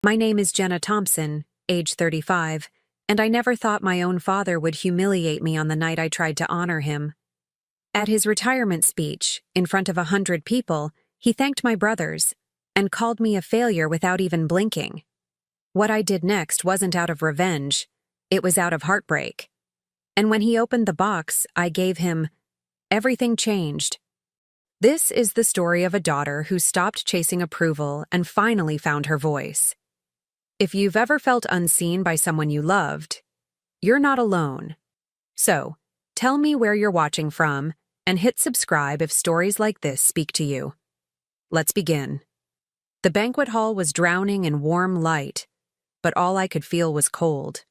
My name is Jenna Thompson, age 35, and I never thought my own father would humiliate me on the night I tried to honor him. At his retirement speech, in front of 100 people, he thanked my brothers and called me a failure without even blinking. What I did next wasn't out of revenge, it was out of heartbreak. And when he opened the box, I gave him, everything changed. This is the story of a daughter who stopped chasing approval and finally found her voice. If you've ever felt unseen by someone you loved, you're not alone. So, tell me where you're watching from and hit subscribe if stories like this speak to you. Let's begin. The banquet hall was drowning in warm light, but all I could feel was cold.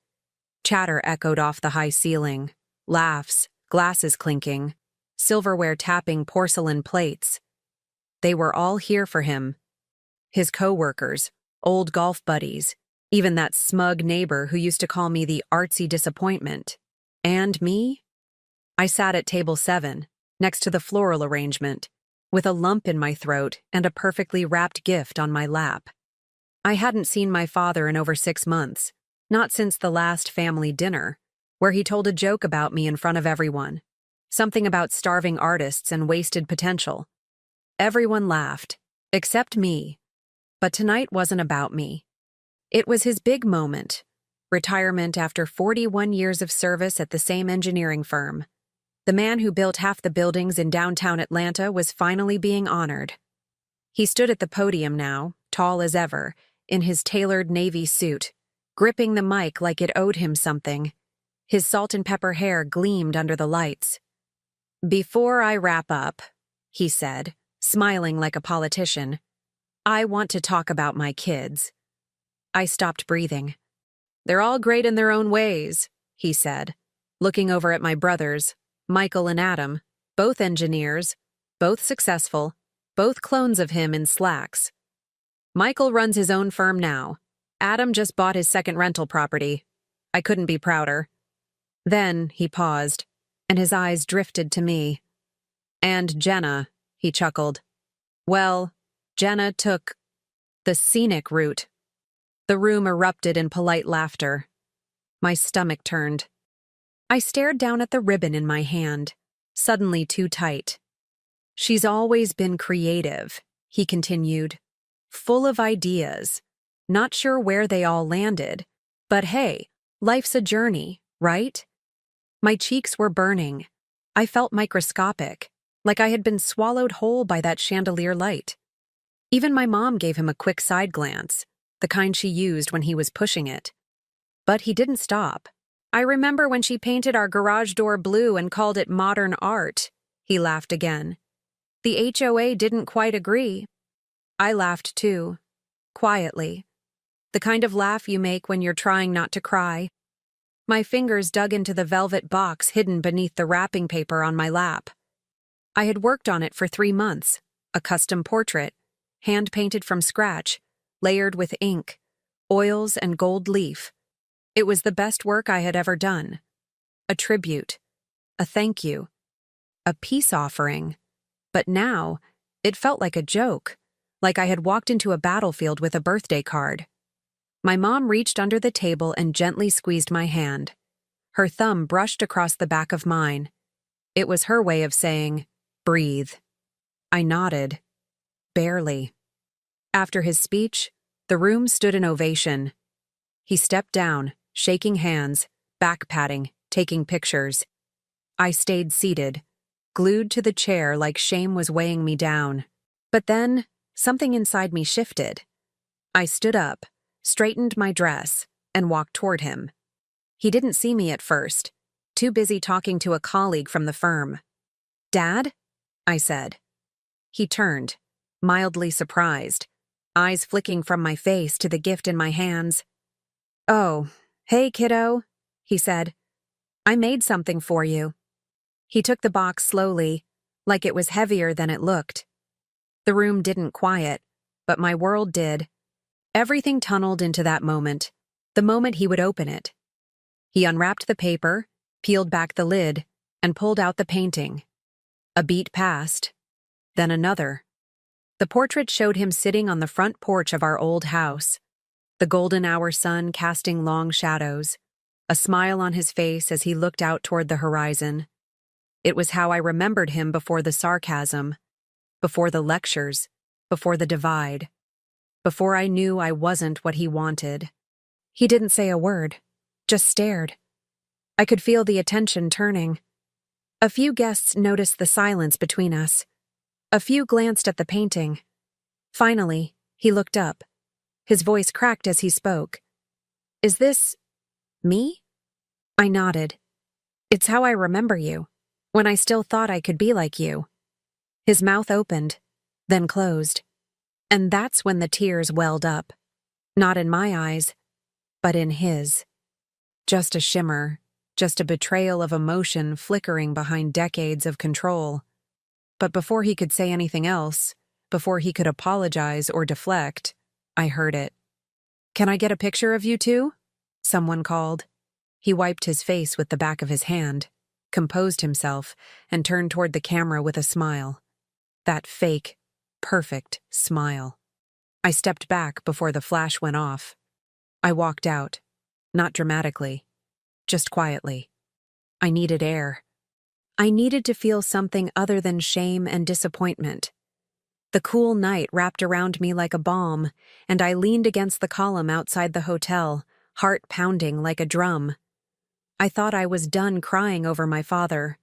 Chatter echoed off the high ceiling, laughs, glasses clinking, silverware tapping porcelain plates. They were all here for him. His co-workers, old golf buddies, even that smug neighbor who used to call me the artsy disappointment. And me? I sat at table 7, next to the floral arrangement, with a lump in my throat and a perfectly wrapped gift on my lap. I hadn't seen my father in over 6 months, not since the last family dinner, where he told a joke about me in front of everyone. Something about starving artists and wasted potential. Everyone laughed, except me. But tonight wasn't about me. It was his big moment, retirement after 41 years of service at the same engineering firm. The man who built half the buildings in downtown Atlanta was finally being honored. He stood at the podium now, tall as ever, in his tailored navy suit, gripping the mic like it owed him something. His salt and pepper hair gleamed under the lights. "Before I wrap up," he said, smiling like a politician, "I want to talk about my kids." I stopped breathing. "They're all great in their own ways," he said, looking over at my brothers, Michael and Adam, both engineers, both successful, both clones of him in slacks. Michael runs his own firm now. Adam just bought his second rental property. I couldn't be prouder. Then he paused, and his eyes drifted to me. "And Jenna," he chuckled. "Well, Jenna took the scenic route." The room erupted in polite laughter. My stomach turned. I stared down at the ribbon in my hand, suddenly too tight. "She's always been creative," he continued, "full of ideas. Not sure where they all landed, but hey, life's a journey, right?" My cheeks were burning. I felt microscopic, like I had been swallowed whole by that chandelier light. Even my mom gave him a quick side glance, the kind she used when he was pushing it. But he didn't stop. "I remember when she painted our garage door blue and called it modern art," he laughed again. "The HOA didn't quite agree." I laughed too, quietly. The kind of laugh you make when you're trying not to cry. My fingers dug into the velvet box hidden beneath the wrapping paper on my lap. I had worked on it for 3 months, a custom portrait, hand-painted from scratch, layered with ink, oils, and gold leaf. It was the best work I had ever done. A tribute, a thank you, a peace offering. But now, it felt like a joke, like I had walked into a battlefield with a birthday card. My mom reached under the table and gently squeezed my hand. Her thumb brushed across the back of mine. It was her way of saying, "Breathe." I nodded. Barely. After his speech, the room stood in ovation. He stepped down, shaking hands, back-patting, taking pictures. I stayed seated, glued to the chair like shame was weighing me down. But then, something inside me shifted. I stood up, straightened my dress, and walked toward him. He didn't see me at first, too busy talking to a colleague from the firm. "Dad?" I said. He turned, mildly surprised, eyes flicking from my face to the gift in my hands. "Oh, hey, kiddo," he said. "I made something for you." He took the box slowly, like it was heavier than it looked. The room didn't quiet, but my world did. Everything tunneled into that moment, the moment he would open it. He unwrapped the paper, peeled back the lid, and pulled out the painting. A beat passed, then another. The portrait showed him sitting on the front porch of our old house. the golden hour sun casting long shadows, a smile on his face as he looked out toward the horizon. It was how I remembered him before the sarcasm, before the lectures, before the divide, before I knew I wasn't what he wanted. He didn't say a word, just stared. I could feel the attention turning. A few guests noticed the silence between us. A few glanced at the painting. Finally, he looked up. His voice cracked as he spoke. "Is this me?" I nodded. "It's how I remember you, when I still thought I could be like you." His mouth opened, then closed. And that's when the tears welled up. Not in my eyes, but in his. Just a shimmer, just a betrayal of emotion flickering behind decades of control. But before he could say anything else, before he could apologize or deflect, I heard it. "Can I get a picture of you two?" Someone called. He wiped his face with the back of his hand, composed himself, and turned toward the camera with a smile. That fake, perfect smile. I stepped back before the flash went off. I walked out, not dramatically, just quietly. I needed air. I needed to feel something other than shame and disappointment. The cool night wrapped around me like a balm, and I leaned against the column outside the hotel, heart pounding like a drum. I thought I was done crying over my father.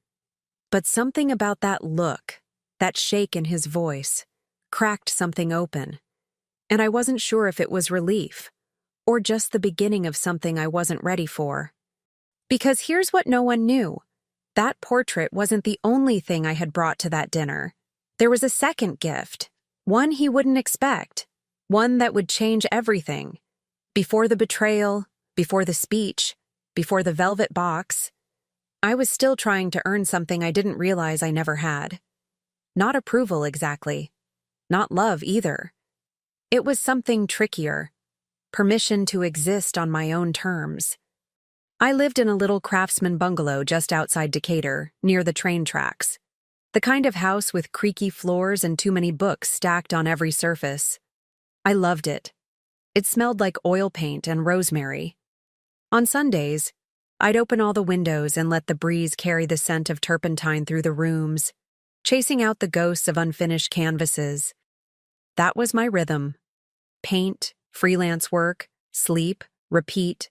But something about that look, that shake in his voice, cracked something open. And I wasn't sure if it was relief, or just the beginning of something I wasn't ready for. Because here's what no one knew. That portrait wasn't the only thing I had brought to that dinner. There was a second gift, one he wouldn't expect, one that would change everything. Before the betrayal, before the speech, before the velvet box, I was still trying to earn something I didn't realize I never had. Not approval exactly, not love either. It was something trickier, permission to exist on my own terms. I lived in a little craftsman bungalow just outside Decatur, near the train tracks. The kind of house with creaky floors and too many books stacked on every surface. I loved it. It smelled like oil paint and rosemary. On Sundays, I'd open all the windows and let the breeze carry the scent of turpentine through the rooms, chasing out the ghosts of unfinished canvases. That was my rhythm. Paint, freelance work, sleep, repeat.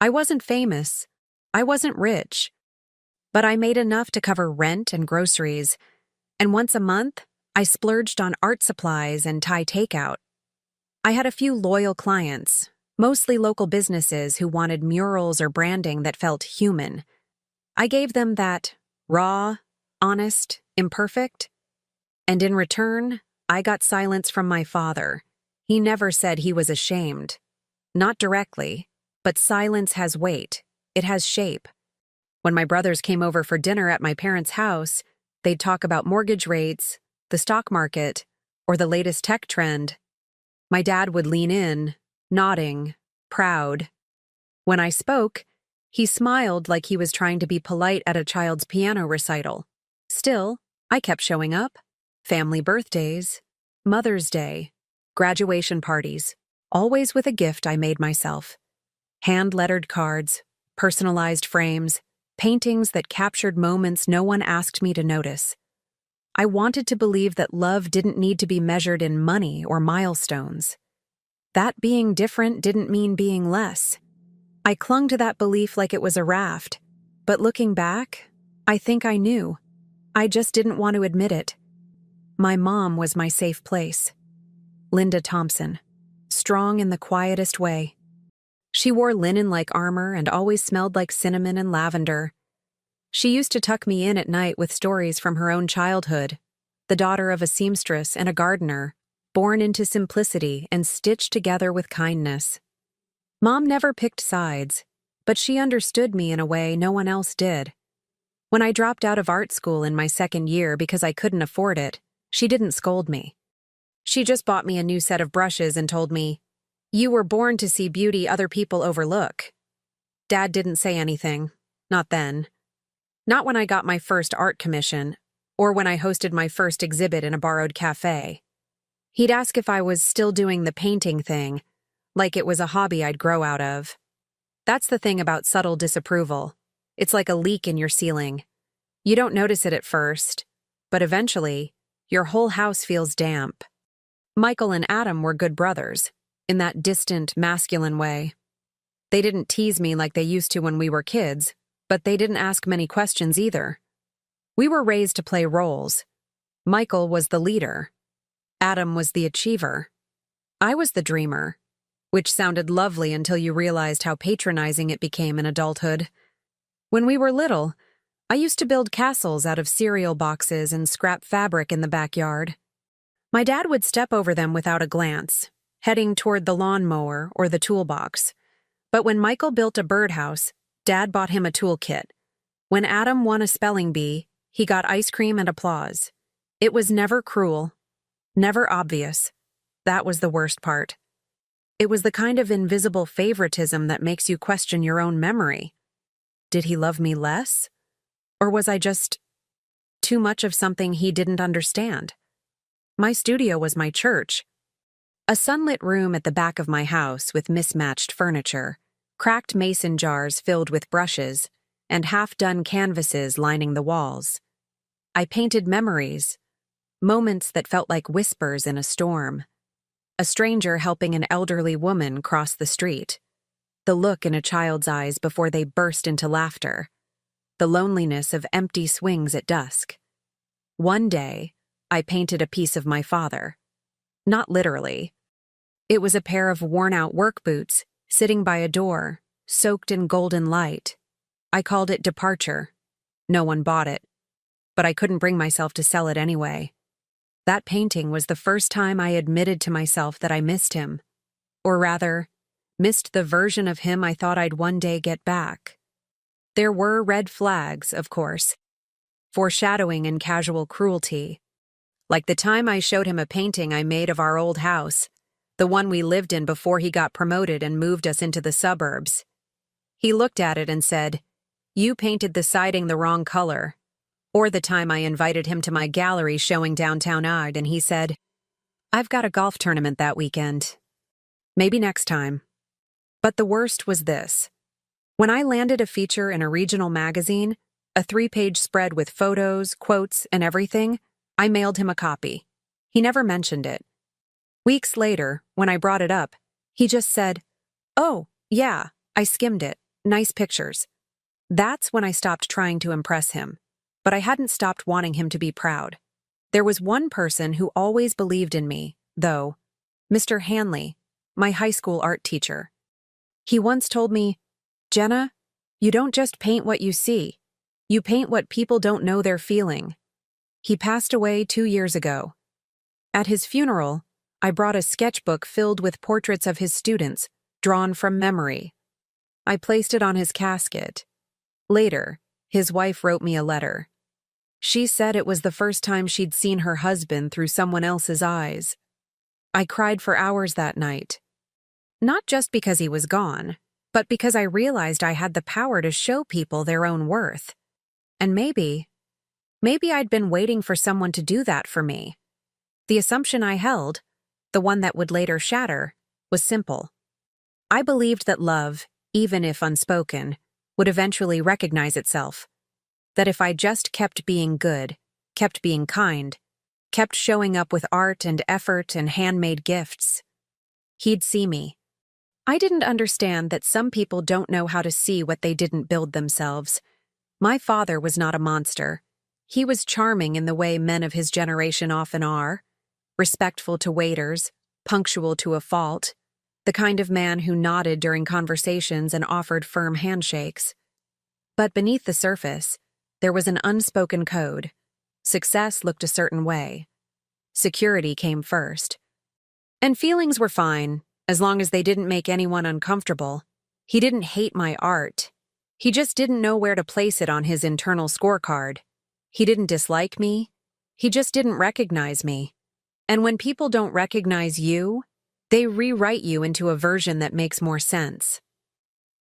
I wasn't famous. I wasn't rich. But I made enough to cover rent and groceries, and once a month, I splurged on art supplies and Thai takeout. I had a few loyal clients, mostly local businesses who wanted murals or branding that felt human. I gave them that raw, honest, imperfect. And in return, I got silence from my father. He never said he was ashamed. Not directly, but silence has weight. It has shape. When my brothers came over for dinner at my parents' house, they'd talk about mortgage rates, the stock market, or the latest tech trend. My dad would lean in, nodding, proud. When I spoke, he smiled like he was trying to be polite at a child's piano recital. Still, I kept showing up. Family birthdays, Mother's Day, graduation parties, always with a gift I made myself. Hand-lettered cards, personalized frames, paintings that captured moments no one asked me to notice. I wanted to believe that love didn't need to be measured in money or milestones. That being different didn't mean being less. I clung to that belief like it was a raft, but looking back, I think I knew. I just didn't want to admit it. My mom was my safe place. Linda Thompson, strong in the quietest way. She wore linen like armor and always smelled like cinnamon and lavender. She used to tuck me in at night with stories from her own childhood, the daughter of a seamstress and a gardener, born into simplicity and stitched together with kindness. Mom never picked sides, but she understood me in a way no one else did. When I dropped out of art school in my second year because I couldn't afford it, she didn't scold me. She just bought me a new set of brushes and told me, "You were born to see beauty other people overlook." Dad didn't say anything, not then. Not when I got my first art commission, or when I hosted my first exhibit in a borrowed cafe. He'd ask if I was still doing the painting thing, like it was a hobby I'd grow out of. That's the thing about subtle disapproval. It's like a leak in your ceiling. You don't notice it at first, but eventually, your whole house feels damp. Michael and Adam were good brothers, in that distant, masculine way. They didn't tease me like they used to when we were kids, but they didn't ask many questions either. We were raised to play roles. Michael was the leader. Adam was the achiever. I was the dreamer, which sounded lovely until you realized how patronizing it became in adulthood. When we were little, I used to build castles out of cereal boxes and scrap fabric in the backyard. My dad would step over them without a glance, heading toward the lawnmower or the toolbox. But when Michael built a birdhouse, Dad bought him a toolkit. When Adam won a spelling bee, he got ice cream and applause. It was never cruel, never obvious. That was the worst part. It was the kind of invisible favoritism that makes you question your own memory. Did he love me less? Or was I just too much of something he didn't understand? My studio was my church. A sunlit room at the back of my house with mismatched furniture, cracked mason jars filled with brushes, and half-done canvases lining the walls. I painted memories, moments that felt like whispers in a storm. A stranger helping an elderly woman cross the street. The look in a child's eyes before they burst into laughter. The loneliness of empty swings at dusk. One day, I painted a piece of my father. Not literally. It was a pair of worn-out work boots, sitting by a door, soaked in golden light. I called it Departure. No one bought it. But I couldn't bring myself to sell it anyway. That painting was the first time I admitted to myself that I missed him. Or rather, missed the version of him I thought I'd one day get back. There were red flags, of course. Foreshadowing and casual cruelty. Like the time I showed him a painting I made of our old house, the one we lived in before he got promoted and moved us into the suburbs. He looked at it and said, "You painted the siding the wrong color." Or the time I invited him to my gallery showing downtown art and he said, "I've got a golf tournament that weekend. Maybe next time." But the worst was this. When I landed a feature in a regional magazine, a 3-page spread with photos, quotes, and everything, I mailed him a copy. He never mentioned it. Weeks later, when I brought it up, he just said, "Oh, yeah, I skimmed it. Nice pictures." That's when I stopped trying to impress him. But I hadn't stopped wanting him to be proud. There was one person who always believed in me, though, Mr. Hanley, my high school art teacher. He once told me, "Jenna, you don't just paint what you see. You paint what people don't know they're feeling." He passed away 2 years ago. At his funeral, I brought a sketchbook filled with portraits of his students, drawn from memory. I placed it on his casket. Later, his wife wrote me a letter. She said it was the first time she'd seen her husband through someone else's eyes. I cried for hours that night. Not just because he was gone, but because I realized I had the power to show people their own worth. And maybe I'd been waiting for someone to do that for me. The assumption I held, the one that would later shatter, was simple. I believed that love, even if unspoken, would eventually recognize itself. That if I just kept being good, kept being kind, kept showing up with art and effort and handmade gifts, he'd see me. I didn't understand that some people don't know how to see what they didn't build themselves. My father was not a monster. He was charming in the way men of his generation often are, respectful to waiters, punctual to a fault, the kind of man who nodded during conversations and offered firm handshakes. But beneath the surface, there was an unspoken code. Success looked a certain way. Security came first. And feelings were fine, as long as they didn't make anyone uncomfortable. He didn't hate my art. He just didn't know where to place it on his internal scorecard. He didn't dislike me. He just didn't recognize me. And when people don't recognize you, they rewrite you into a version that makes more sense.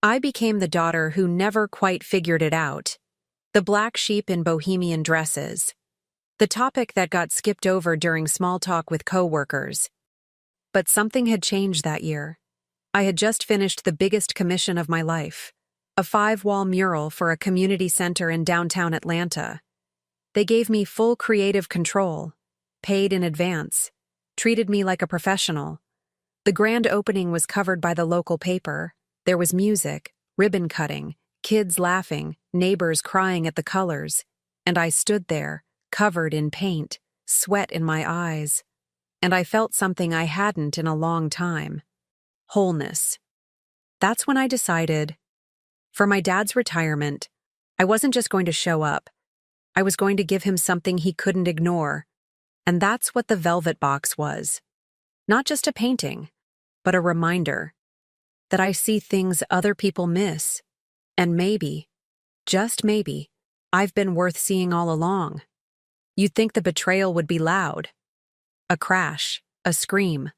I became the daughter who never quite figured it out. The black sheep in bohemian dresses. The topic that got skipped over during small talk with coworkers. But something had changed that year. I had just finished the biggest commission of my life, a 5-wall mural for a community center in downtown Atlanta. They gave me full creative control, paid in advance, treated me like a professional. The grand opening was covered by the local paper. There was music, ribbon cutting, kids laughing, neighbors crying at the colors, and I stood there, covered in paint, sweat in my eyes, and I felt something I hadn't in a long time. Wholeness. That's when I decided, for my dad's retirement, I wasn't just going to show up. I was going to give him something he couldn't ignore. And that's what the Velvet Box was. Not just a painting, but a reminder that I see things other people miss. And maybe, just maybe, I've been worth seeing all along. You'd think the betrayal would be loud. A crash, a scream,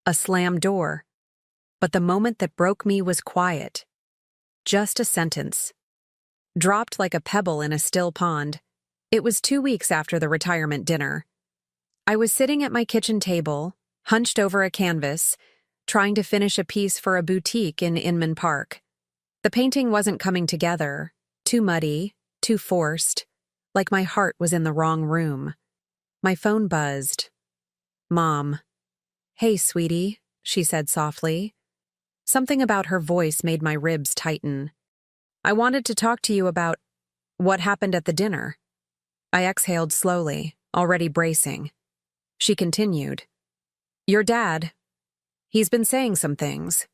a slammed door. But the moment that broke me was quiet. Just a sentence. Dropped like a pebble in a still pond. It was 2 weeks after the retirement dinner. I was sitting at my kitchen table, hunched over a canvas, trying to finish a piece for a boutique in Inman Park. The painting wasn't coming together, too muddy, too forced, like my heart was in the wrong room. My phone buzzed. Mom. "Hey, sweetie," she said softly. Something about her voice made my ribs tighten. "I wanted to talk to you about what happened at the dinner." I exhaled slowly, already bracing. She continued. "Your dad, he's been saying some things."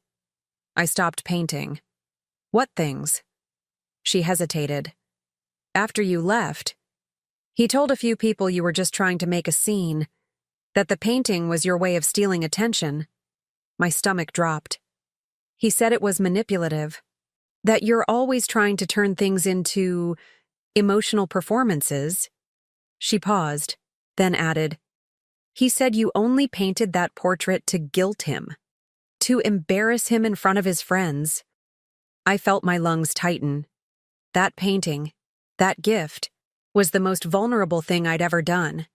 I stopped painting. "What things?" She hesitated. "After you left, he told a few people you were just trying to make a scene, that the painting was your way of stealing attention." My stomach dropped. "He said it was manipulative, that you're always trying to turn things into emotional performances." She paused, then added, "He said you only painted that portrait to guilt him, to embarrass him in front of his friends." I felt my lungs tighten. That painting, that gift, was the most vulnerable thing I'd ever done.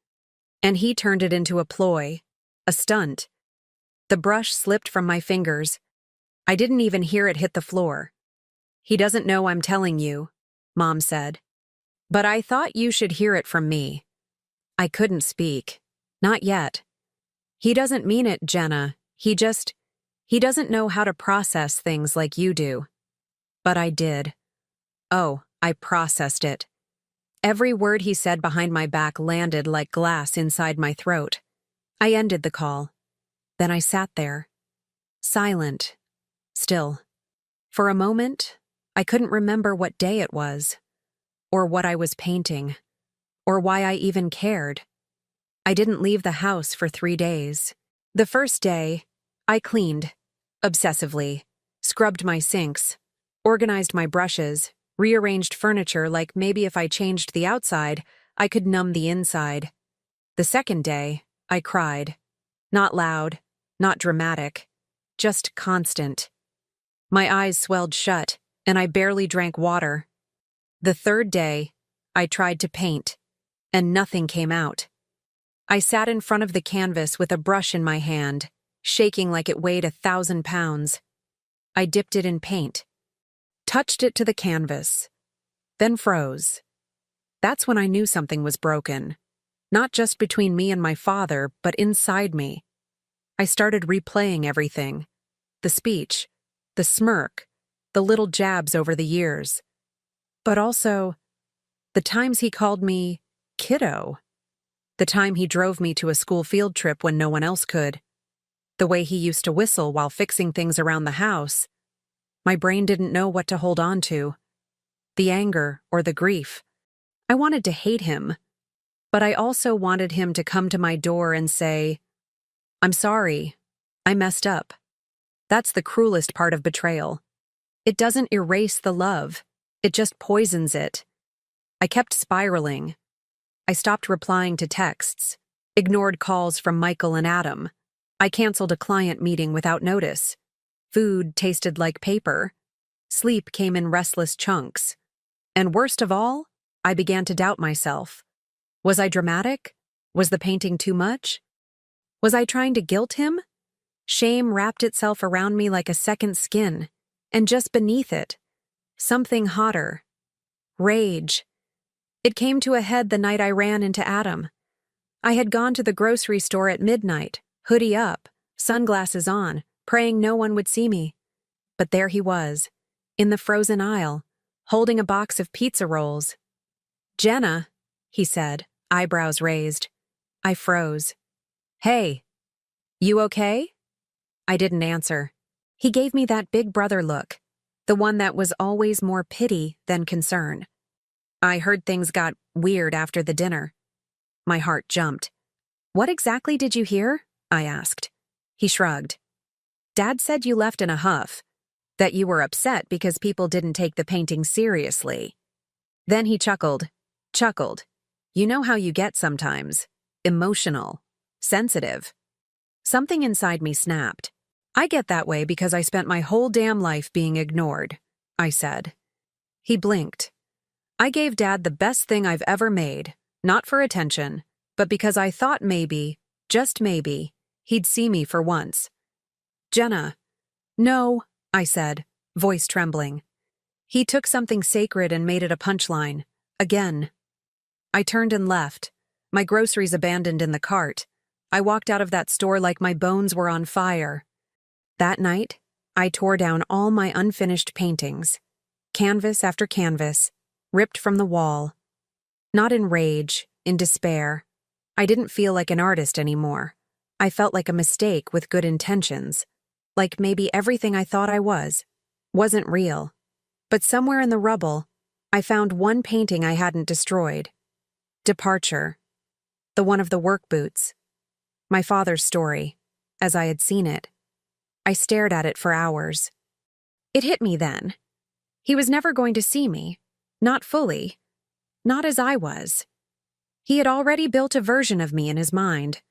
And he turned it into a ploy, a stunt. The brush slipped from my fingers. I didn't even hear it hit the floor. "He doesn't know I'm telling you," Mom said. "But I thought you should hear it from me." I couldn't speak. Not yet. "He doesn't mean it, Jenna. He doesn't know how to process things like you do." But I did. Oh, I processed it. Every word he said behind my back landed like glass inside my throat. I ended the call. Then I sat there, silent, still. For a moment, I couldn't remember what day it was, or what I was painting, or why I even cared. I didn't leave the house for 3 days. The first day, I cleaned, obsessively, scrubbed my sinks, organized my brushes, rearranged furniture like maybe if I changed the outside, I could numb the inside. The second day, I cried. Not loud, not dramatic, just constant. My eyes swelled shut, and I barely drank water. The third day, I tried to paint, and nothing came out. I sat in front of the canvas with a brush in my hand, shaking like it weighed 1,000 pounds. I dipped it in paint, touched it to the canvas, then froze. That's when I knew something was broken, not just between me and my father, but inside me. I started replaying everything. The speech, the smirk, the little jabs over the years. But also, the times he called me kiddo. The time he drove me to a school field trip when no one else could. The way he used to whistle while fixing things around the house. My brain didn't know what to hold on to. The anger or the grief. I wanted to hate him, but I also wanted him to come to my door and say, "I'm sorry, I messed up." That's the cruelest part of betrayal. It doesn't erase the love, it just poisons it. I kept spiraling. I stopped replying to texts, ignored calls from Michael and Adam. I canceled a client meeting without notice. Food tasted like paper. Sleep came in restless chunks. And worst of all, I began to doubt myself. Was I dramatic? Was the painting too much? Was I trying to guilt him? Shame wrapped itself around me like a second skin, and just beneath it, something hotter. Rage. It came to a head the night I ran into Adam. I had gone to the grocery store at midnight, hoodie up, sunglasses on, praying no one would see me. But there he was, in the frozen aisle, holding a box of pizza rolls. "Jenna," he said, eyebrows raised. I froze. "Hey, you okay?" I didn't answer. He gave me that big brother look, the one that was always more pity than concern. "I heard things got weird after the dinner." My heart jumped. "What exactly did you hear?" I asked. He shrugged. "Dad said you left in a huff, that you were upset because people didn't take the painting seriously." Then he chuckled. "You know how you get sometimes. Emotional. Sensitive." Something inside me snapped. "I get that way because I spent my whole damn life being ignored," I said. He blinked. "I gave Dad the best thing I've ever made, not for attention, but because I thought maybe, just maybe, he'd see me for once." "Jenna." "No," I said, voice trembling. He took something sacred and made it a punchline. Again. I turned and left, my groceries abandoned in the cart. I walked out of that store like my bones were on fire. That night, I tore down all my unfinished paintings, canvas after canvas, ripped from the wall. Not in rage, in despair. I didn't feel like an artist anymore. I felt like a mistake with good intentions. Like maybe everything I thought I wasn't real. But somewhere in the rubble, I found one painting I hadn't destroyed. Departure. The one of the work boots. My father's story, as I had seen it. I stared at it for hours. It hit me then. He was never going to see me. Not fully. Not as I was. He had already built a version of me in his mind.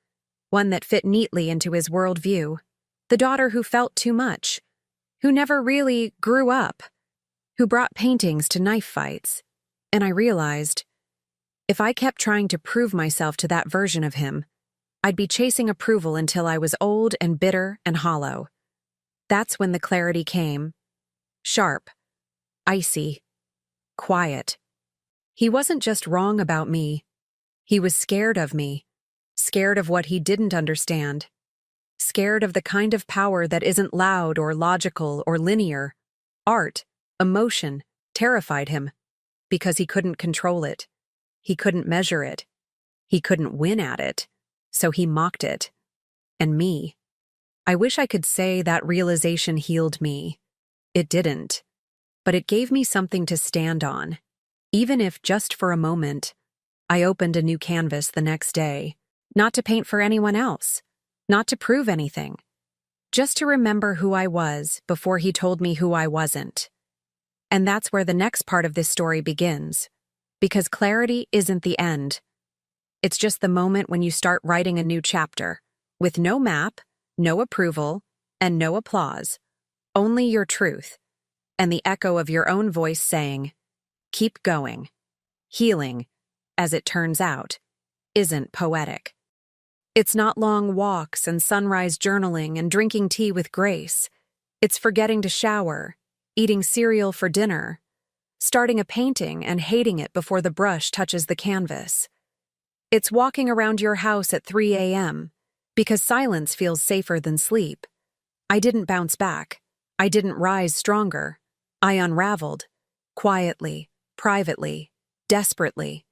One that fit neatly into his worldview. The daughter who felt too much. Who never really grew up. Who brought paintings to knife fights. And I realized, if I kept trying to prove myself to that version of him, I'd be chasing approval until I was old and bitter and hollow. That's when the clarity came. Sharp. Icy. Quiet. He wasn't just wrong about me. He was scared of me. Scared of what he didn't understand. Scared of the kind of power that isn't loud or logical or linear. Art, emotion, terrified him. Because he couldn't control it. He couldn't measure it. He couldn't win at it. So he mocked it. And me. I wish I could say that realization healed me. It didn't. But it gave me something to stand on. Even if just for a moment. I opened a new canvas the next day. Not to paint for anyone else. Not to prove anything. Just to remember who I was before he told me who I wasn't. And that's where the next part of this story begins. Because clarity isn't the end. It's just the moment when you start writing a new chapter. With no map, no approval, and no applause. Only your truth. And the echo of your own voice saying, keep going. Healing, as it turns out, isn't poetic. It's not long walks and sunrise journaling and drinking tea with grace. It's forgetting to shower, eating cereal for dinner, starting a painting and hating it before the brush touches the canvas. It's walking around your house at 3 a.m. because silence feels safer than sleep. I didn't bounce back. I didn't rise stronger. I unraveled. Quietly, privately, desperately.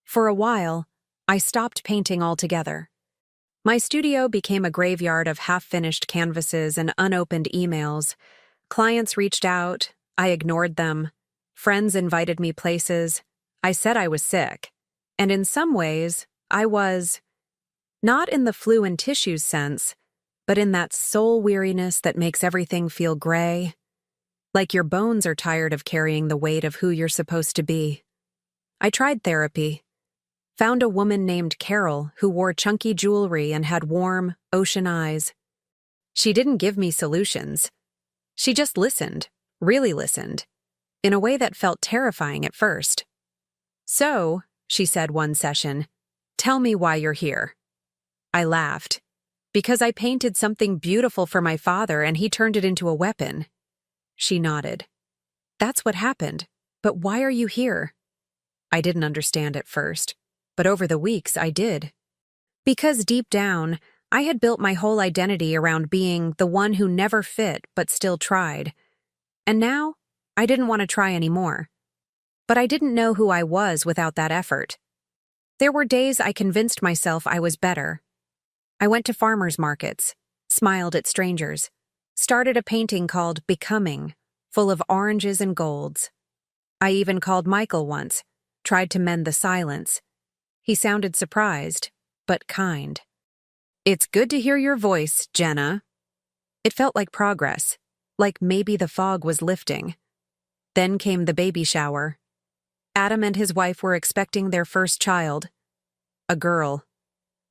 For a while, I stopped painting altogether. My studio became a graveyard of half-finished canvases and unopened emails. Clients reached out. I ignored them. Friends invited me places. I said I was sick. And in some ways, I was. Not in the flu and tissues sense, but in that soul weariness that makes everything feel gray. Like your bones are tired of carrying the weight of who you're supposed to be. I tried therapy. Found a woman named Carol who wore chunky jewelry and had warm, ocean eyes. She didn't give me solutions. She just listened, really listened, in a way that felt terrifying at first. So, she said one session, tell me why you're here. I laughed. Because I painted something beautiful for my father and he turned it into a weapon. She nodded. That's what happened. But why are you here? I didn't understand at first, but over the weeks I did. Because deep down, I had built my whole identity around being the one who never fit but still tried. And now, I didn't want to try anymore. But I didn't know who I was without that effort. There were days I convinced myself I was better. I went to farmers markets, smiled at strangers, started a painting called Becoming, full of oranges and golds. I even called Michael once, tried to mend the silence. He sounded surprised, but kind. It's good to hear your voice, Jenna. It felt like progress, like maybe the fog was lifting. Then came the baby shower. Adam and his wife were expecting their first child. A girl.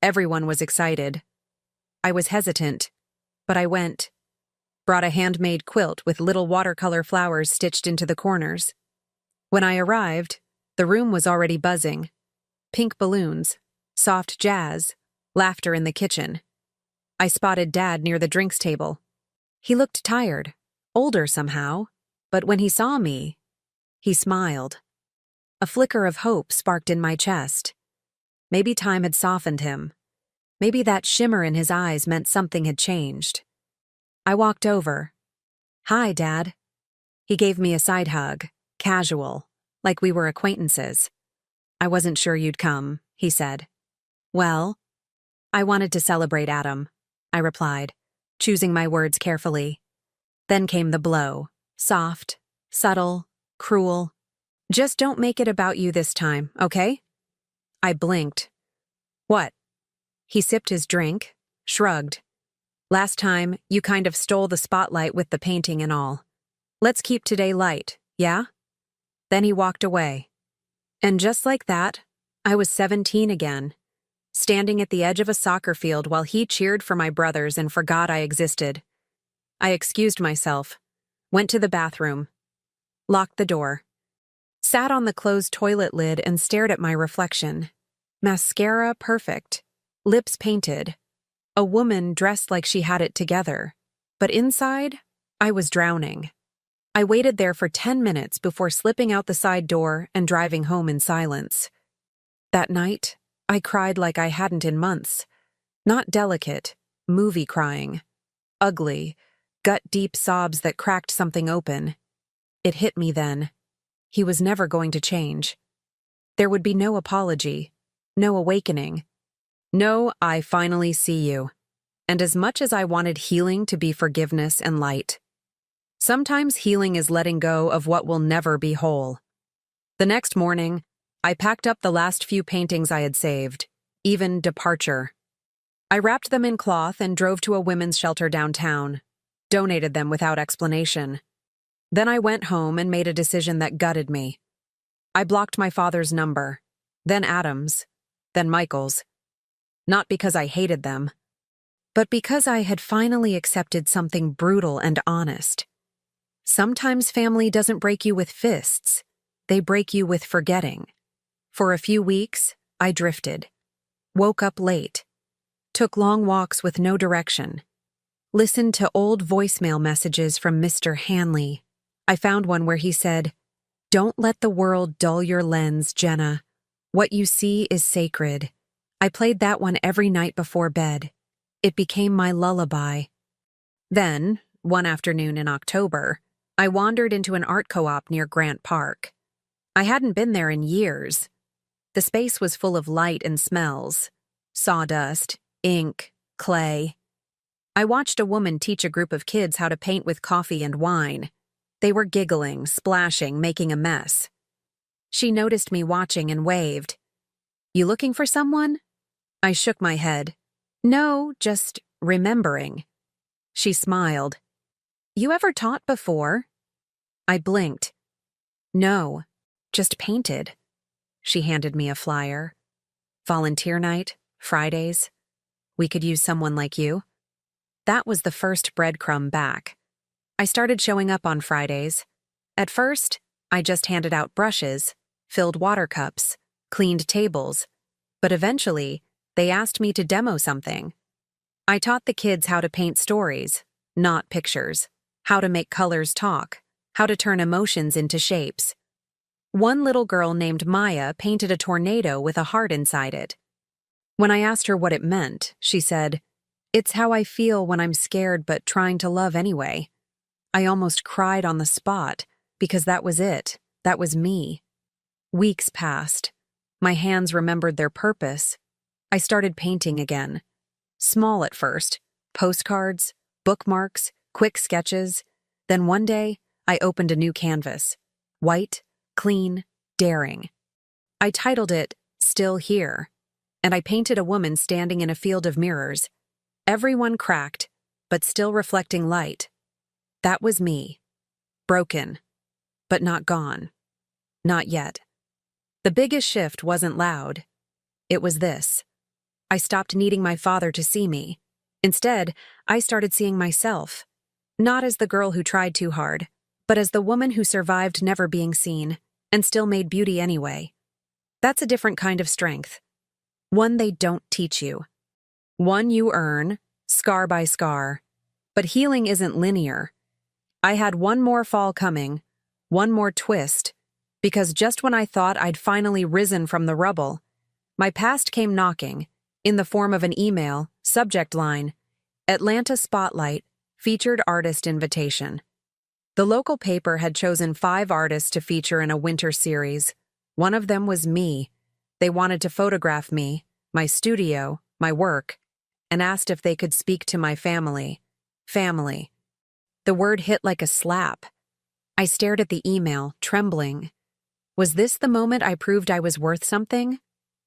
Everyone was excited. I was hesitant, but I went. Brought a handmade quilt with little watercolor flowers stitched into the corners. When I arrived, the room was already buzzing. Pink balloons, soft jazz, laughter in the kitchen. I spotted Dad near the drinks table. He looked tired, older somehow, but when he saw me, he smiled. A flicker of hope sparked in my chest. Maybe time had softened him. Maybe that shimmer in his eyes meant something had changed. I walked over. Hi, Dad. He gave me a side hug, casual, like we were acquaintances. I wasn't sure you'd come, he said. Well, I wanted to celebrate Adam, I replied, choosing my words carefully. Then came the blow, soft, subtle, cruel. Just don't make it about you this time, okay? I blinked. What? He sipped his drink, shrugged. Last time, you kind of stole the spotlight with the painting and all. Let's keep today light, yeah? Then he walked away. And just like that, I was 17 again, standing at the edge of a soccer field while he cheered for my brothers and forgot I existed. I excused myself, went to the bathroom, locked the door, sat on the closed toilet lid and stared at my reflection. Mascara perfect, lips painted, a woman dressed like she had it together. But inside, I was drowning. I waited there for 10 minutes before slipping out the side door and driving home in silence. That night, I cried like I hadn't in months. Not delicate, movie crying. Ugly, gut-deep sobs that cracked something open. It hit me then. He was never going to change. There would be no apology, no awakening. No, I finally see you. And as much as I wanted healing to be forgiveness and light, sometimes healing is letting go of what will never be whole. The next morning, I packed up the last few paintings I had saved, even Departure. I wrapped them in cloth and drove to a women's shelter downtown, donated them without explanation. Then I went home and made a decision that gutted me. I blocked my father's number, then Adam's, then Michael's. Not because I hated them, but because I had finally accepted something brutal and honest. Sometimes family doesn't break you with fists, they break you with forgetting. For a few weeks, I drifted, woke up late, took long walks with no direction, listened to old voicemail messages from Mr. Hanley. I found one where he said, "Don't let the world dull your lens, Jenna. What you see is sacred." I played that one every night before bed. It became my lullaby. Then, one afternoon in October, I wandered into an art co-op near Grant Park. I hadn't been there in years. The space was full of light and smells. Sawdust, ink, clay. I watched a woman teach a group of kids how to paint with coffee and wine. They were giggling, splashing, making a mess. She noticed me watching and waved. "You looking for someone?" I shook my head. "No, just remembering." She smiled. "You ever taught before?" I blinked. "No, just painted." She handed me a flyer. "Volunteer night, Fridays. We could use someone like you." That was the first breadcrumb back. I started showing up on Fridays. At first, I just handed out brushes, filled water cups, cleaned tables, but eventually, they asked me to demo something. I taught the kids how to paint stories, not pictures, how to make colors talk, how to turn emotions into shapes. One little girl named Maya painted a tornado with a heart inside it. When I asked her what it meant, she said, "It's how I feel when I'm scared but trying to love anyway." I almost cried on the spot, because that was it. That was me. Weeks passed. My hands remembered their purpose. I started painting again. Small at first, postcards, bookmarks, quick sketches. Then one day, I opened a new canvas. White, clean, daring. I titled it, "Still Here," and I painted a woman standing in a field of mirrors. Everyone cracked, but still reflecting light. That was me. Broken, but not gone. Not yet. The biggest shift wasn't loud. It was this. I stopped needing my father to see me. Instead, I started seeing myself. Not as the girl who tried too hard, but as the woman who survived never being seen, and still made beauty anyway. That's a different kind of strength. One they don't teach you. One you earn, scar by scar. But healing isn't linear. I had one more fall coming, one more twist, because just when I thought I'd finally risen from the rubble, my past came knocking, in the form of an email, subject line, "Atlanta Spotlight, Featured Artist Invitation." The local paper had chosen 5 artists to feature in a winter series. One of them was me. They wanted to photograph me, my studio, my work, and asked if they could speak to my family. Family. The word hit like a slap. I stared at the email, trembling. Was this the moment I proved I was worth something?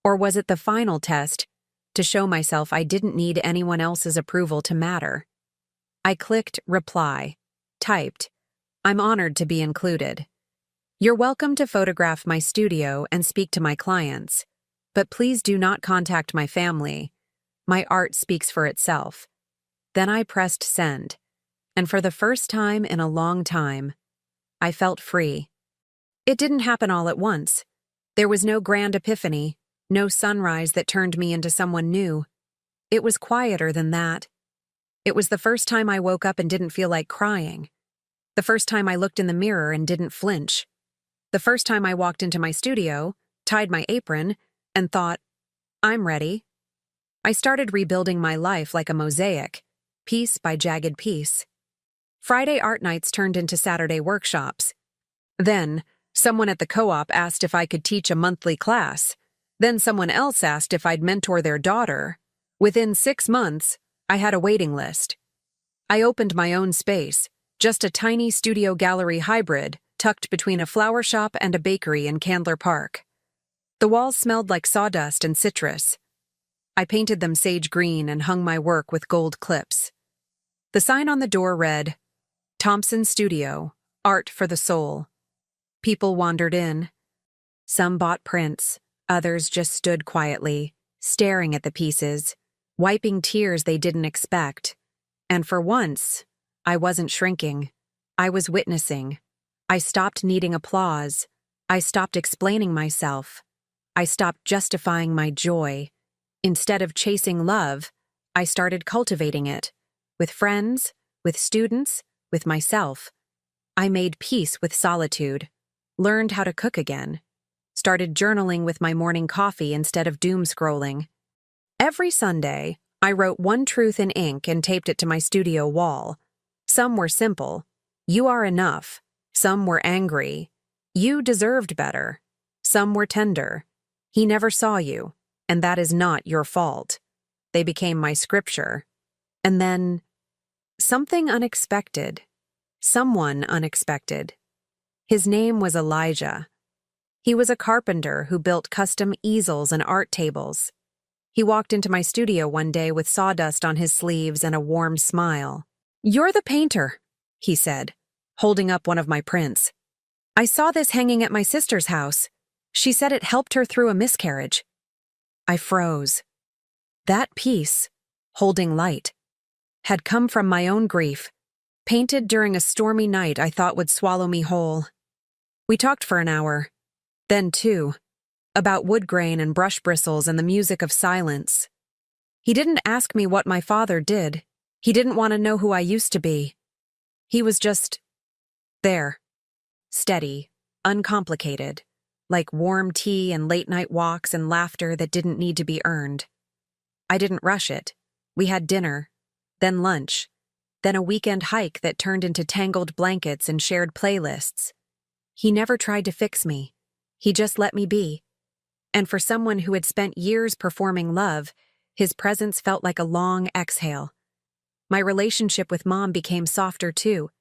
Or was it the final test, to show myself I didn't need anyone else's approval to matter? I clicked reply. Typed, "I'm honored to be included. You're welcome to photograph my studio and speak to my clients, but please do not contact my family. My art speaks for itself." Then I pressed send, and for the first time in a long time, I felt free. It didn't happen all at once. There was no grand epiphany, no sunrise that turned me into someone new. It was quieter than that. It was the first time I woke up and didn't feel like crying. The first time I looked in the mirror and didn't flinch. The first time I walked into my studio, tied my apron, and thought, "I'm ready." I started rebuilding my life like a mosaic, piece by jagged piece. Friday art nights turned into Saturday workshops. Then, someone at the co-op asked if I could teach a monthly class. Then someone else asked if I'd mentor their daughter. Within 6 months, I had a waiting list. I opened my own space, just a tiny studio gallery hybrid tucked between a flower shop and a bakery in Candler Park. The walls smelled like sawdust and citrus. I painted them sage green and hung my work with gold clips. The sign on the door read, "Thompson Studio, Art for the Soul." People wandered in. Some bought prints, others just stood quietly, staring at the pieces, wiping tears they didn't expect. And for once, I wasn't shrinking. I was witnessing. I stopped needing applause. I stopped explaining myself. I stopped justifying my joy. Instead of chasing love, I started cultivating it. With friends, with students, with myself. I made peace with solitude, learned how to cook again, started journaling with my morning coffee instead of doom scrolling. Every Sunday, I wrote one truth in ink and taped it to my studio wall. Some were simple. "You are enough." Some were angry. "You deserved better." Some were tender. "He never saw you, and that is not your fault." They became my scripture. And then, something unexpected. Someone unexpected. His name was Elijah. He was a carpenter who built custom easels and art tables. He walked into my studio one day with sawdust on his sleeves and a warm smile. "You're the painter," he said, holding up one of my prints. "I saw this hanging at my sister's house. She said it helped her through a miscarriage." I froze. That piece, holding light, had come from my own grief, painted during a stormy night I thought would swallow me whole. We talked for an hour, then 2, about wood grain and brush bristles and the music of silence. He didn't ask me what my father did. He didn't want to know who I used to be. He was just there, steady, uncomplicated, like warm tea and late-night walks and laughter that didn't need to be earned. I didn't rush it. We had dinner, then lunch, then a weekend hike that turned into tangled blankets and shared playlists. He never tried to fix me. He just let me be. And for someone who had spent years performing love, his presence felt like a long exhale. My relationship with Mom became softer too.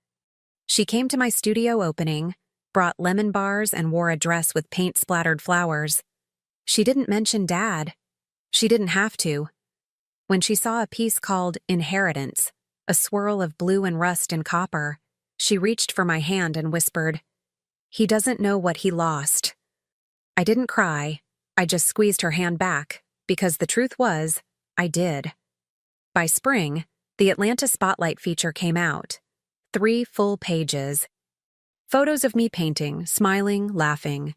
She came to my studio opening, brought lemon bars and wore a dress with paint-splattered flowers. She didn't mention Dad. She didn't have to. When she saw a piece called Inheritance, a swirl of blue and rust and copper, she reached for my hand and whispered, "He doesn't know what he lost." I didn't cry. I just squeezed her hand back, because the truth was, I did. By spring, the Atlanta Spotlight feature came out. 3 full pages. Photos of me painting, smiling, laughing.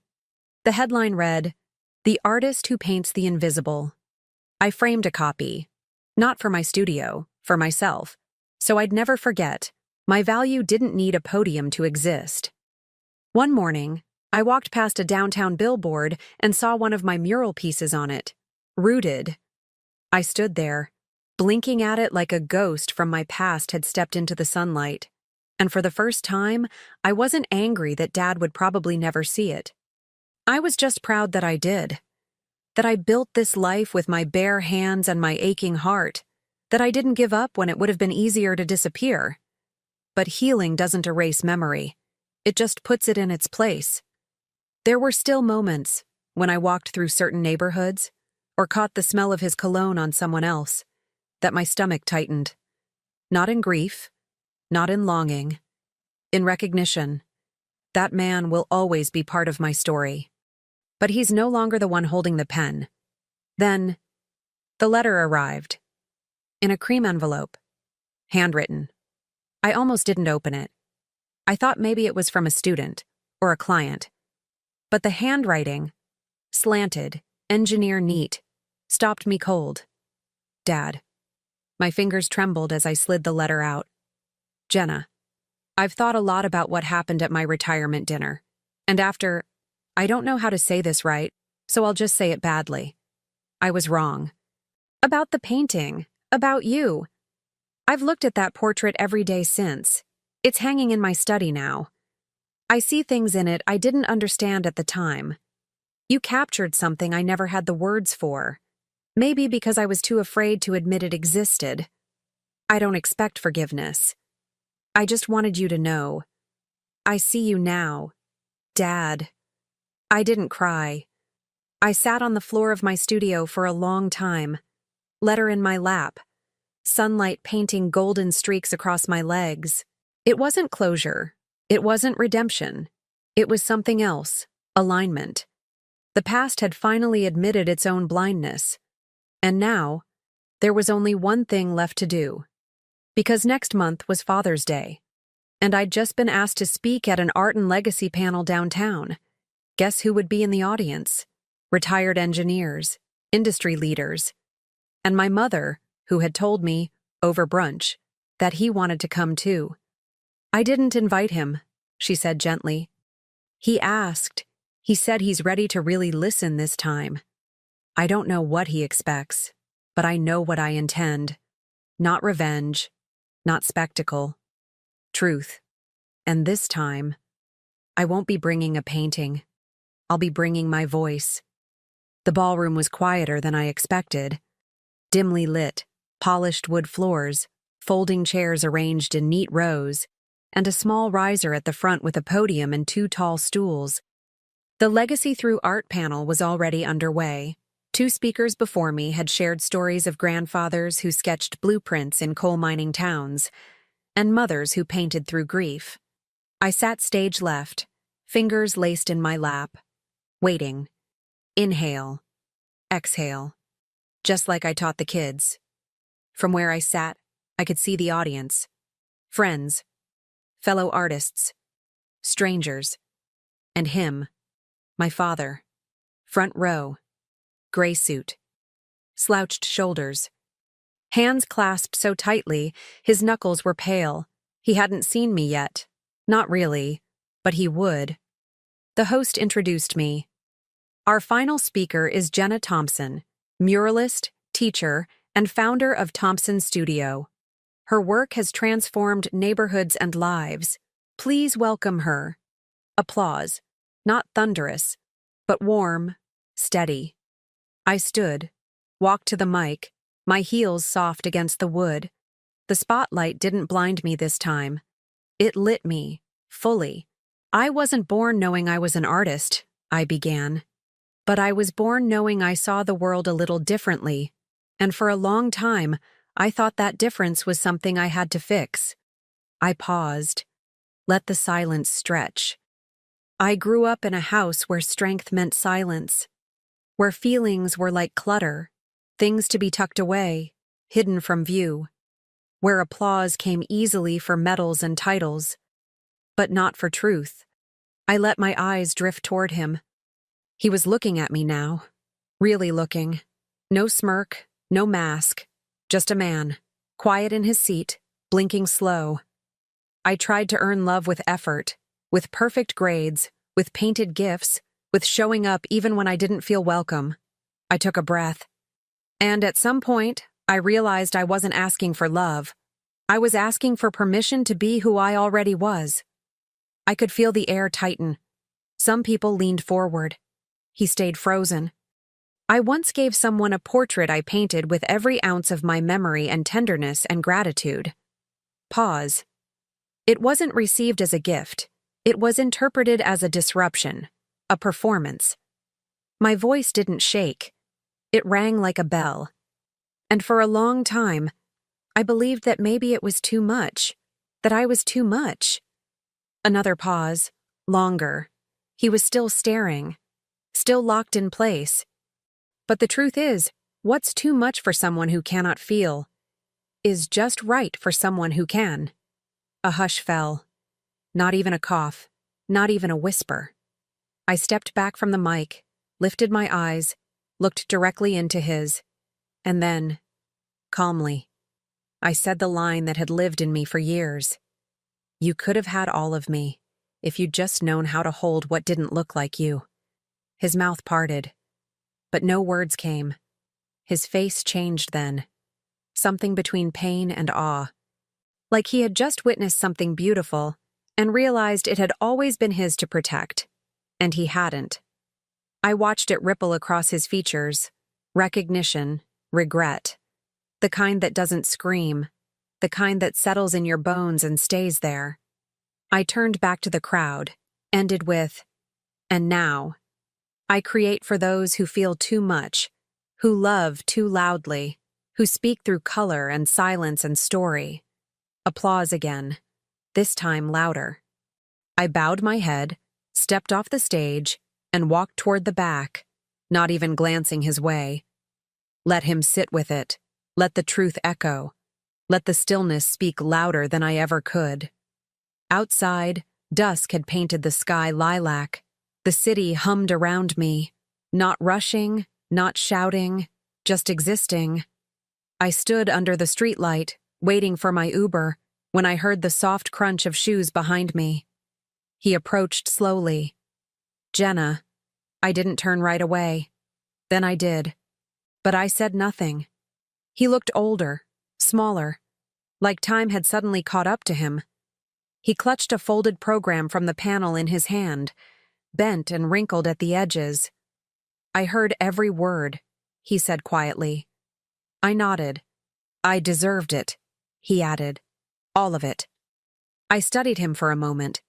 The headline read, "The Artist Who Paints the Invisible." I framed a copy. Not for my studio, for myself. So I'd never forget, my value didn't need a podium to exist. One morning, I walked past a downtown billboard and saw one of my mural pieces on it. Rooted. I stood there, blinking at it like a ghost from my past had stepped into the sunlight. And for the first time, I wasn't angry that Dad would probably never see it. I was just proud that I did. That I built this life with my bare hands and my aching heart. That I didn't give up when it would have been easier to disappear. But healing doesn't erase memory. It just puts it in its place. There were still moments, when I walked through certain neighborhoods, or caught the smell of his cologne on someone else, that my stomach tightened. Not in grief, not in longing, in recognition. That man will always be part of my story. But he's no longer the one holding the pen. Then, the letter arrived. In a cream envelope. Handwritten. I almost didn't open it. I thought maybe it was from a student, or a client. But the handwriting, slanted, engineer neat, stopped me cold. Dad. My fingers trembled as I slid the letter out. Jenna, I've thought a lot about what happened at my retirement dinner. And after, I don't know how to say this right, so I'll just say it badly. I was wrong. About the painting, about you. I've looked at that portrait every day since. It's hanging in my study now. I see things in it I didn't understand at the time. You captured something I never had the words for. Maybe because I was too afraid to admit it existed. I don't expect forgiveness. I just wanted you to know. I see you now. Dad. I didn't cry. I sat on the floor of my studio for a long time. Letter in my lap. Sunlight painting golden streaks across my legs. It wasn't closure. It wasn't redemption. It was something else. Alignment. The past had finally admitted its own blindness. And now, there was only one thing left to do. Because next month was Father's Day. And I'd just been asked to speak at an art and legacy panel downtown. Guess who would be in the audience? Retired engineers, industry leaders. And my mother, who had told me, over brunch, that he wanted to come too. I didn't invite him, she said gently. He asked. He said he's ready to really listen this time. I don't know what he expects, but I know what I intend. Not revenge, not spectacle. Truth. And this time, I won't be bringing a painting. I'll be bringing my voice. The ballroom was quieter than I expected. Dimly lit, polished wood floors, folding chairs arranged in neat rows, and a small riser at the front with a podium and 2 tall stools. The Legacy Through Art panel was already underway. 2 speakers before me had shared stories of grandfathers who sketched blueprints in coal mining towns, and mothers who painted through grief. I sat stage left, fingers laced in my lap, waiting. Inhale. Exhale. Just like I taught the kids. From where I sat, I could see the audience. Friends. Fellow artists. Strangers. And him. My father. Front row. Gray suit. Slouched shoulders. Hands clasped so tightly, his knuckles were pale. He hadn't seen me yet. Not really, but he would. The host introduced me. Our final speaker is Jenna Thompson, muralist, teacher, and founder of Thompson Studio. Her work has transformed neighborhoods and lives. Please welcome her. Applause. Not thunderous, but warm, steady. I stood, walked to the mic, my heels soft against the wood. The spotlight didn't blind me this time. It lit me, fully. I wasn't born knowing I was an artist, I began. But I was born knowing I saw the world a little differently, and for a long time, I thought that difference was something I had to fix. I paused, let the silence stretch. I grew up in a house where strength meant silence, where feelings were like clutter, things to be tucked away, hidden from view, where applause came easily for medals and titles, but not for truth. I let my eyes drift toward him. He was looking at me now, really looking. No smirk, no mask, just a man, quiet in his seat, blinking slow. I tried to earn love with effort, with perfect grades, with painted gifts, with showing up even when I didn't feel welcome. I took a breath. And at some point, I realized I wasn't asking for love. I was asking for permission to be who I already was. I could feel the air tighten. Some people leaned forward. He stayed frozen. I once gave someone a portrait I painted with every ounce of my memory and tenderness and gratitude. Pause. It wasn't received as a gift. It was interpreted as a disruption, a performance. My voice didn't shake. It rang like a bell. And for a long time, I believed that maybe it was too much, that I was too much. Another pause, longer. He was still staring, still locked in place. But the truth is, what's too much for someone who cannot feel is just right for someone who can. A hush fell. Not even a cough, not even a whisper. I stepped back from the mic, lifted my eyes, looked directly into his, and then, calmly, I said the line that had lived in me for years. You could have had all of me, if you'd just known how to hold what didn't look like you. His mouth parted, but no words came. His face changed then, something between pain and awe. Like he had just witnessed something beautiful and realized it had always been his to protect, and he hadn't. I watched it ripple across his features, recognition, regret, the kind that doesn't scream, the kind that settles in your bones and stays there. I turned back to the crowd, ended with, and now, I create for those who feel too much, who love too loudly, who speak through color and silence and story. Applause again, this time louder. I bowed my head, stepped off the stage, and walked toward the back, not even glancing his way. Let him sit with it. Let the truth echo. Let the stillness speak louder than I ever could. Outside, dusk had painted the sky lilac. The city hummed around me, not rushing, not shouting, just existing. I stood under the streetlight, waiting for my Uber, when I heard the soft crunch of shoes behind me. He approached slowly. Jenna. I didn't turn right away. Then I did. But I said nothing. He looked older, smaller, like time had suddenly caught up to him. He clutched a folded program from the panel in his hand, bent and wrinkled at the edges. I heard every word, he said quietly. I nodded. I deserved it, he added. All of it. I studied him for a moment.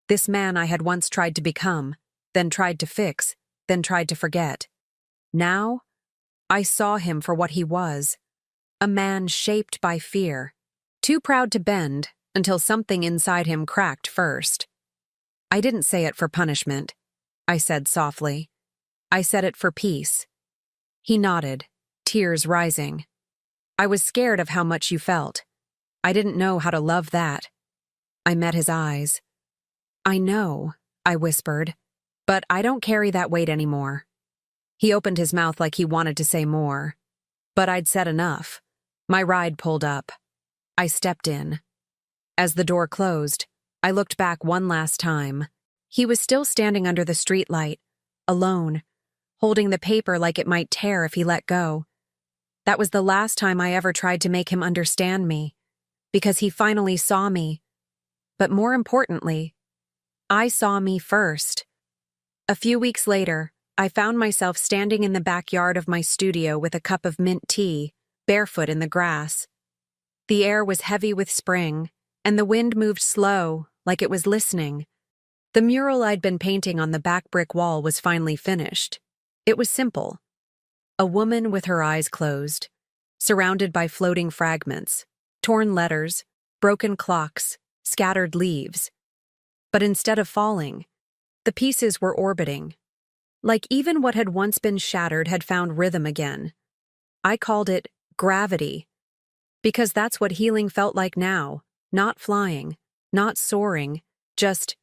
This man I had once tried to become, then tried to fix, then tried to forget. Now, I saw him for what he was. A man shaped by fear, too proud to bend until something inside him cracked first. I didn't say it for punishment, I said softly. I said it for peace. He nodded, tears rising. I was scared of how much you felt. I didn't know how to love that. I met his eyes. I know, I whispered, but I don't carry that weight anymore. He opened his mouth like he wanted to say more, but I'd said enough. My ride pulled up. I stepped in. As the door closed, I looked back one last time. He was still standing under the streetlight, alone, holding the paper like it might tear if he let go. That was the last time I ever tried to make him understand me, because he finally saw me. But more importantly, I saw me first. A few weeks later, I found myself standing in the backyard of my studio with a cup of mint tea, barefoot in the grass. The air was heavy with spring, and the wind moved slow, like it was listening. The mural I'd been painting on the back brick wall was finally finished. It was simple. A woman with her eyes closed, surrounded by floating fragments, torn letters, broken clocks, scattered leaves. But instead of falling, the pieces were orbiting. Like even what had once been shattered had found rhythm again. I called it gravity, because that's what healing felt like now, not flying, not soaring, just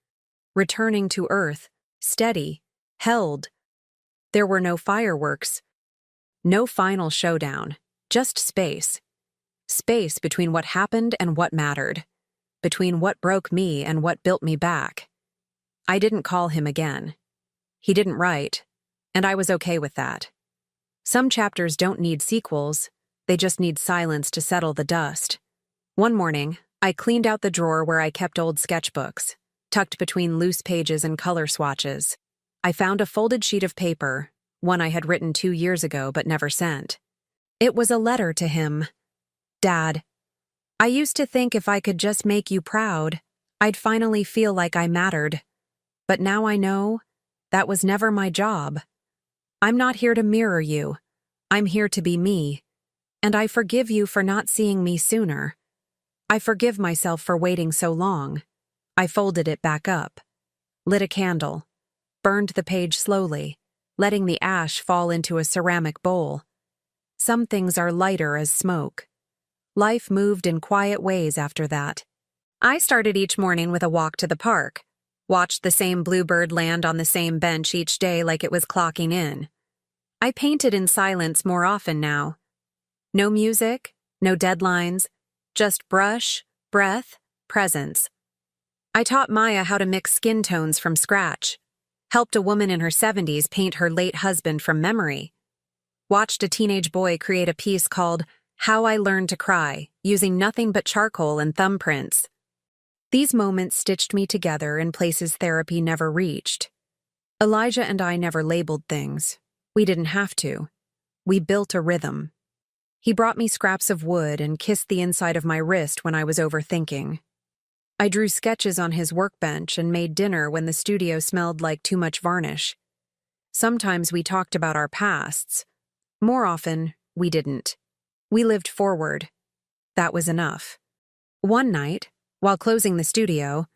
returning to earth, steady, held. There were no fireworks, no final showdown, just space. Space between what happened and what mattered, between what broke me and what built me back. I didn't call him again. He didn't write, and I was okay with that. Some chapters don't need sequels, they just need silence to settle the dust. One morning, I cleaned out the drawer where I kept old sketchbooks, tucked between loose pages and color swatches. I found a folded sheet of paper, one I had written 2 years ago but never sent. It was a letter to him. Dad, I used to think if I could just make you proud, I'd finally feel like I mattered. But now I know that was never my job. I'm not here to mirror you. I'm here to be me. And I forgive you for not seeing me sooner. I forgive myself for waiting so long. I folded it back up, lit a candle, burned the page slowly, letting the ash fall into a ceramic bowl. Some things are lighter as smoke. Life moved in quiet ways after that. I started each morning with a walk to the park, watched the same bluebird land on the same bench each day like it was clocking in. I painted in silence more often now. No music, no deadlines, just brush, breath, presence. I taught Maya how to mix skin tones from scratch, helped a woman in her 70s paint her late husband from memory, watched a teenage boy create a piece called How I Learned to Cry, using nothing but charcoal and thumbprints. These moments stitched me together in places therapy never reached. Elijah and I never labeled things. We didn't have to. We built a rhythm. He brought me scraps of wood and kissed the inside of my wrist when I was overthinking. I drew sketches on his workbench and made dinner when the studio smelled like too much varnish. Sometimes we talked about our pasts. More often, we didn't. We lived forward. That was enough. One night, while closing the studio,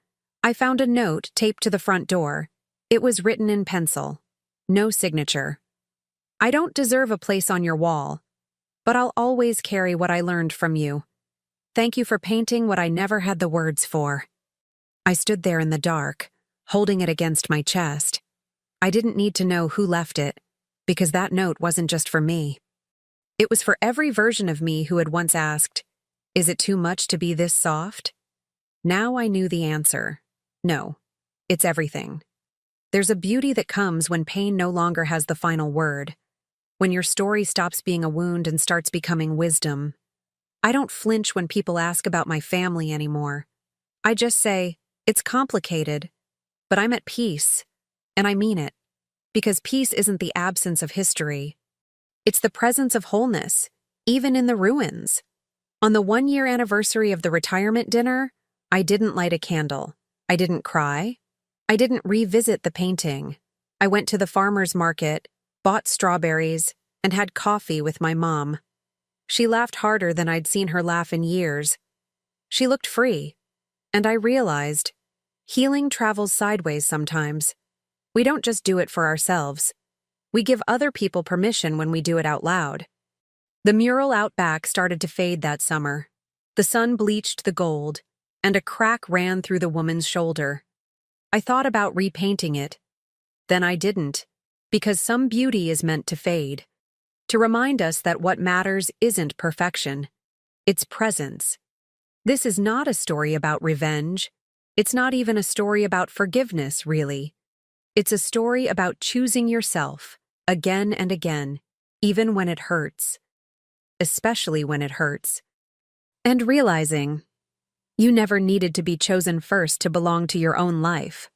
I found a note taped to the front door. It was written in pencil. No signature. I don't deserve a place on your wall, but I'll always carry what I learned from you. Thank you for painting what I never had the words for. I stood there in the dark, holding it against my chest. I didn't need to know who left it, because that note wasn't just for me. It was for every version of me who had once asked, "Is it too much to be this soft?" Now I knew the answer. No, it's everything. There's a beauty that comes when pain no longer has the final word, when your story stops being a wound and starts becoming wisdom. I don't flinch when people ask about my family anymore. I just say, it's complicated, but I'm at peace, and I mean it, because peace isn't the absence of history. It's the presence of wholeness, even in the ruins. On the 1-year anniversary of the retirement dinner, I didn't light a candle. I didn't cry. I didn't revisit the painting. I went to the farmer's market, bought strawberries, and had coffee with my mom. She laughed harder than I'd seen her laugh in years. She looked free, and I realized healing travels sideways sometimes. We don't just do it for ourselves. We give other people permission when we do it out loud. The mural out back started to fade that summer. The sun bleached the gold, and a crack ran through the woman's shoulder. I thought about repainting it. Then I didn't, because some beauty is meant to fade. To remind us that what matters isn't perfection. its presence. This is not a story about revenge. It's not even a story about forgiveness, really. It's a story about choosing yourself, again and again, even when it hurts. Especially when it hurts. And realizing you never needed to be chosen first to belong to your own life.